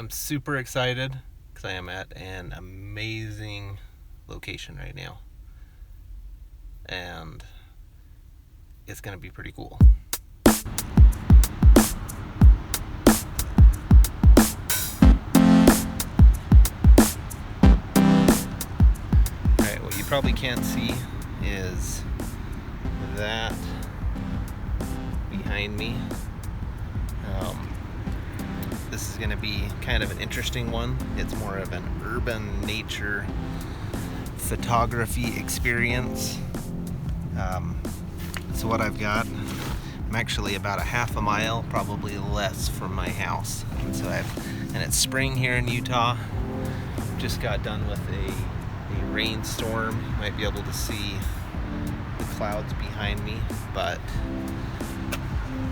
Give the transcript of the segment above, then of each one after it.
I'm super excited because I am at an amazing location right now, and it's going to be pretty cool. Alright, what you probably can't see is that behind me. This is going to be kind of an interesting one. It's more of an urban nature photography experience. So what I've got, I'm actually about a half a mile, probably less, from my house. And it's spring here in Utah. Just got done with a rainstorm. You might be able to see the clouds behind me, but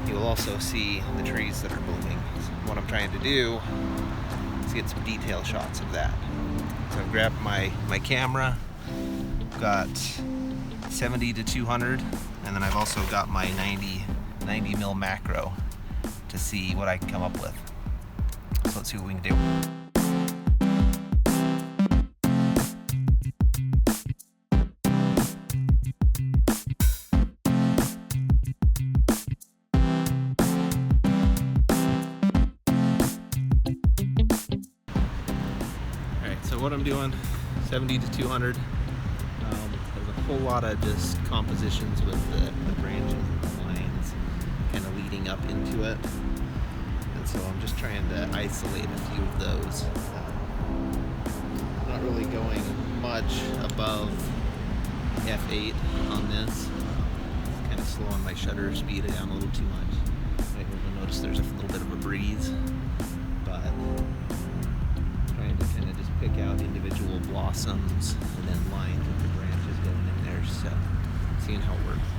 you will also see the trees that are blooming. So what I'm trying to do is get some detail shots of that. So I've grabbed my camera, got 70 to 200, and then I've also got my 90 mil macro to see what I can come up with. So let's see what we can do. So what I'm doing, 70 to 200, there's a whole lot of just compositions with the branches and the lines kind of leading up into it. And so I'm just trying to isolate a few of those. Not really going much above f8 on this. Kind of slowing my shutter speed down a little too much. You'll notice there's a little bit of a breeze, but trying to kind of just pick out individual blossoms and then lines with the branches going in there, so seeing how it works.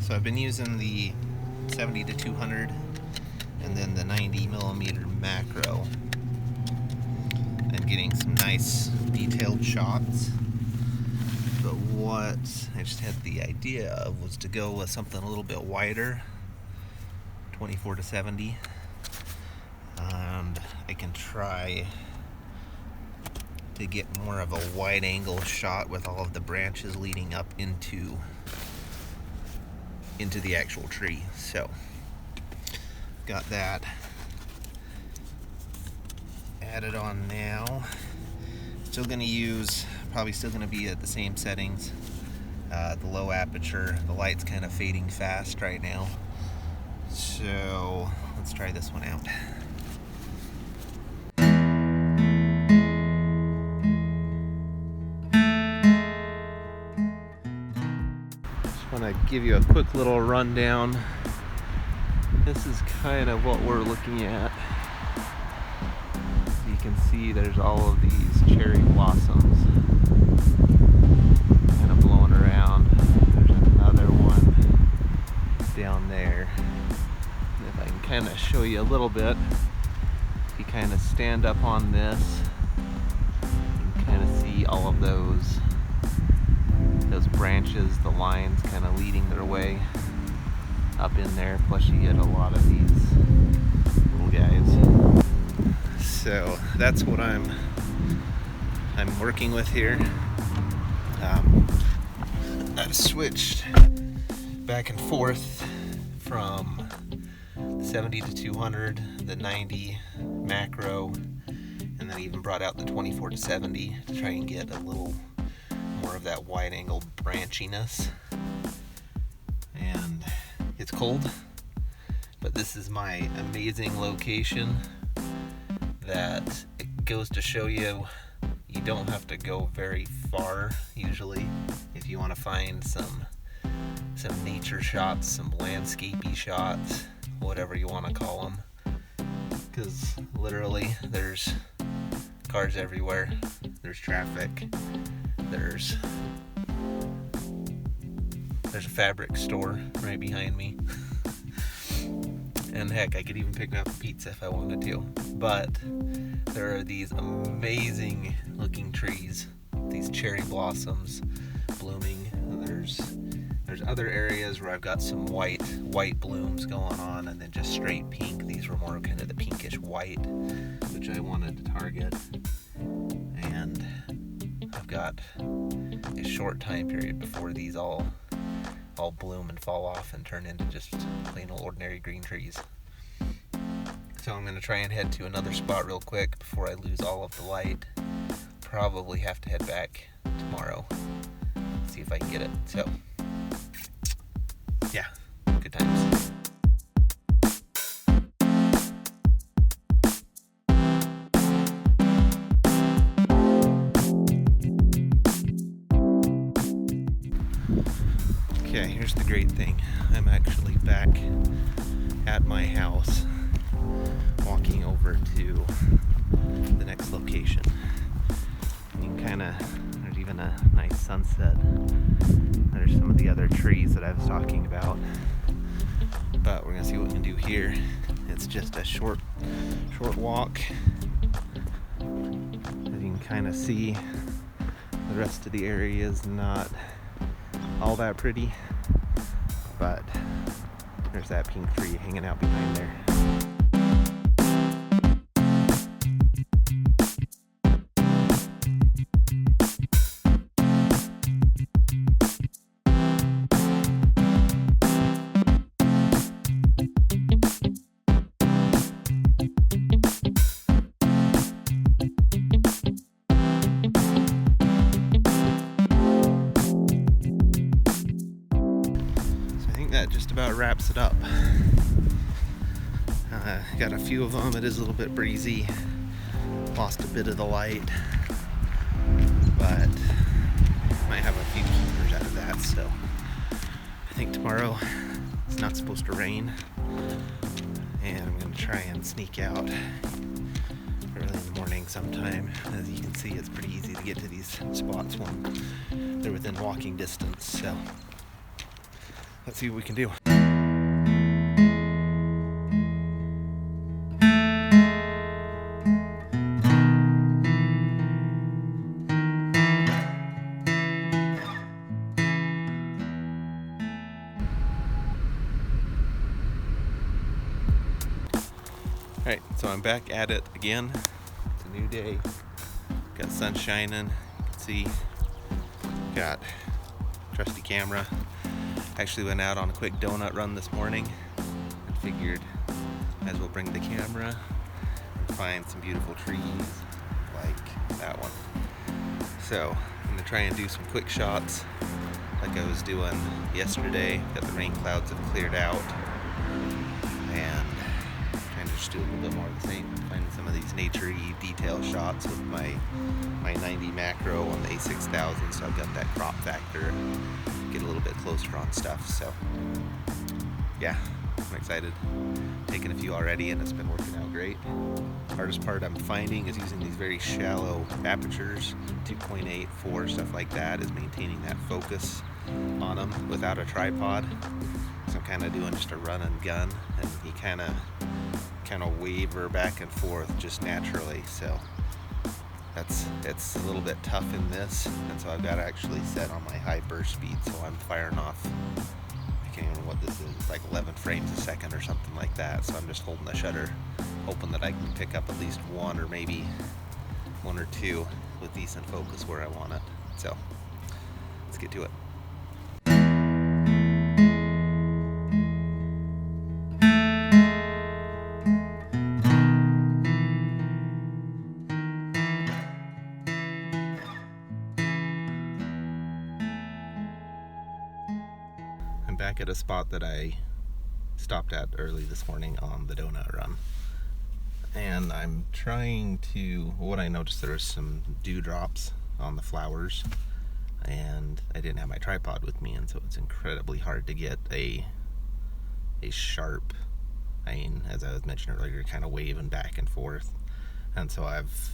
So I've been using the 70 to 200 and then the 90 millimeter macro and getting some nice detailed shots. But what I just had the idea of was to go with something a little bit wider, 24 to 70, and I can try to get more of a wide angle shot with all of the branches leading up into the actual tree. So got that added on now. Probably still going to be at the same settings. The low aperture, the light's kind of fading fast right now. So let's try this one out. Just want to give you a quick little rundown. This is kind of what we're looking at. You can see there's all of these cherry blossoms kind of blowing around. There's another one down there. And if I can kind of show you a little bit, if you kind of stand up on this, you can kind of see all of those branches, the lines kind of leading their way up in there. Plus you get a lot of these little guys. So that's what I'm working with here. I've switched back and forth from 70 to 200, the 90 macro, and then even brought out the 24 to 70 to try and get a little more of that wide angle branchiness. And it's cold, but this is my amazing location that it goes to show you don't have to go very far usually if you want to find some nature shots, some landscapey shots, whatever you want to call them, because literally there's cars everywhere, there's traffic, there's a fabric store right behind me. And heck, I could even pick me up a pizza if I wanted to. But there are these amazing looking trees, these cherry blossoms blooming. There's other areas where I've got some white blooms going on, and then just straight pink. These were more kind of the pinkish white, which I wanted to target. And I've got a short time period before these all bloom and fall off and turn into just plain old ordinary green trees. So I'm going to try and head to another spot real quick before I lose all of the light. Probably have to head back tomorrow, see if I can get it. So yeah, good times. Okay, here's the great thing. I'm actually back at my house, walking over to the next location. You can there's even a nice sunset. There's some of the other trees that I was talking about. But we're gonna see what we can do here. It's just a short walk. As you can kind of see, the rest of the area is not all that pretty, but there's that pink tree hanging out behind there. That just about wraps it up. Got a few of them. It is a little bit breezy. Lost a bit of the light, but might have a few keepers out of that. So I think tomorrow it's not supposed to rain, and I'm going to try and sneak out early in the morning sometime. As you can see, it's pretty easy to get to these spots when they're within walking distance. So let's see what we can do. Alright, so I'm back at it again. It's a new day. Got sun shining. You can see, got trusty camera. Actually went out on a quick donut run this morning and figured might as well bring the camera and find some beautiful trees like that one. So I'm going to try and do some quick shots like I was doing yesterday. Got the rain clouds have cleared out, and trying to just do a little bit more of the same. Finding some of these nature-y detail shots with my 90 macro on the A6000, so I've got that crop factor. Get a little bit closer on stuff. So yeah, I'm excited. Taken a few already, and it's been working out great. Hardest part I'm finding is using these very shallow apertures, 2.8, 4, stuff like that, is maintaining that focus on them without a tripod. So I'm kind of doing just a run and gun, and you kind of waver back and forth just naturally. So it's a little bit tough in this, and so I've got to actually set on my high burst speed, so I'm firing off, I can't even know what this is, it's like 11 frames a second or something like that. So I'm just holding the shutter, hoping that I can pick up at least one or maybe one or two with decent focus where I want it. So let's get to it. I'm back at a spot that I stopped at early this morning on the donut run, and I'm trying to, what I noticed, there was some dewdrops on the flowers, and I didn't have my tripod with me, and so it's incredibly hard to get a sharp, as I was mentioning earlier, kind of waving back and forth. And so I've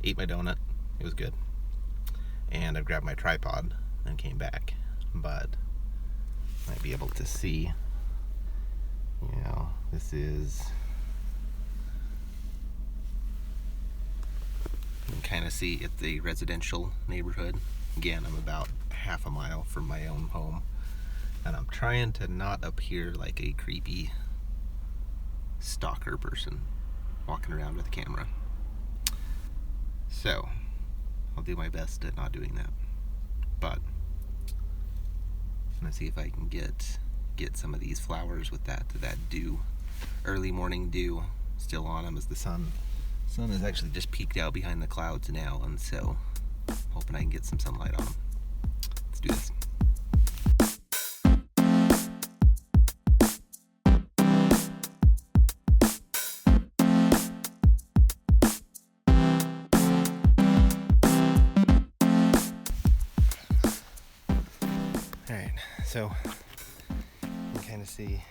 ate my donut, it was good, and I've grabbed my tripod and came back. But might be able to see, This is, you can kind of see it's a residential neighborhood. Again, I'm about half a mile from my own home, and I'm trying to not appear like a creepy stalker person walking around with a camera. So I'll do my best at not doing that, but I'm gonna see if I can get some of these flowers with that dew, early morning dew still on them, as the sun has actually just peeked out behind the clouds now, and so I'm hoping I can get some sunlight on them. Let's do this. Alright, so you can kind of see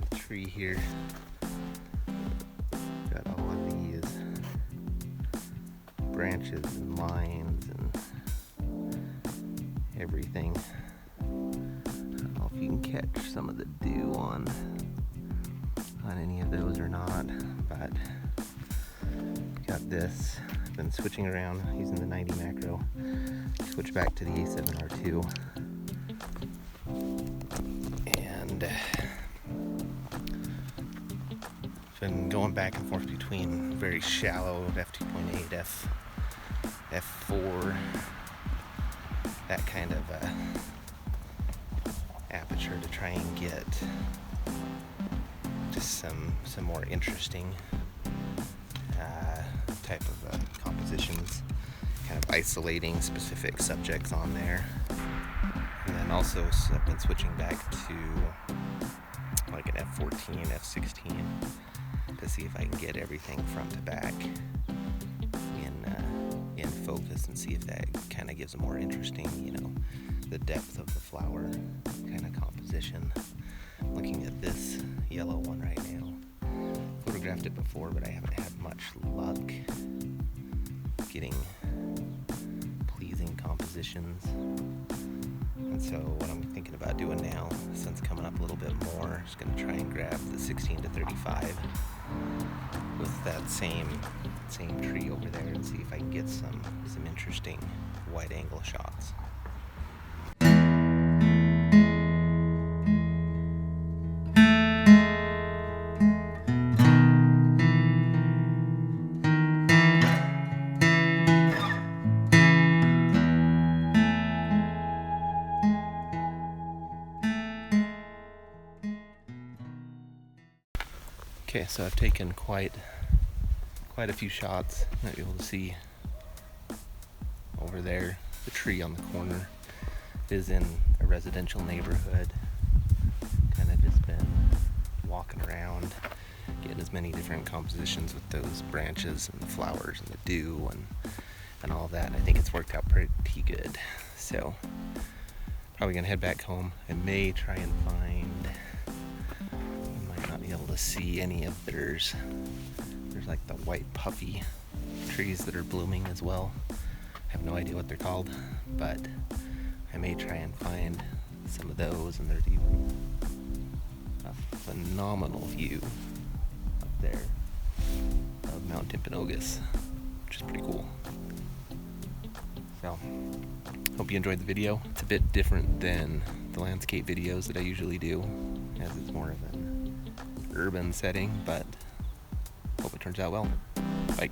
the tree here. Got all of these branches and lines and everything. I don't know if you can catch some of the dew on any of those or not, but got this. I've been switching around using the 90 macro. Switch back to the A7R2. And been going back and forth between very shallow f2.8, f4, that kind of aperture to try and get just some more interesting type of compositions, kind of isolating specific subjects on there. And then also I've been switching back to like an f14, f16 to see if I can get everything front to back in focus, and see if that kind of gives a more interesting, the depth of the flower kind of composition. I'm looking at this yellow one right now. Photographed it before, but I haven't had much luck getting pleasing compositions. And so what I'm thinking about doing now, since it's coming up a little bit more, is going to try and grab the 16-35 with that same tree over there and see if I can get some interesting wide angle shots. Okay, so I've taken quite a few shots. You might be able to see over there, the tree on the corner is in a residential neighborhood. Kind of just been walking around, getting as many different compositions with those branches and the flowers and the dew and all that. I think it's worked out pretty good. So probably gonna head back home. I may try and find, not be able to see any of theirs. There's like the white puffy trees that are blooming as well. I have no idea what they're called, but I may try and find some of those, and there's even a phenomenal view up there of Mount Timpanogos, which is pretty cool. So, hope you enjoyed the video. It's a bit different than the landscape videos that I usually do, as it's more of an urban setting, but hope it turns out well. Bye.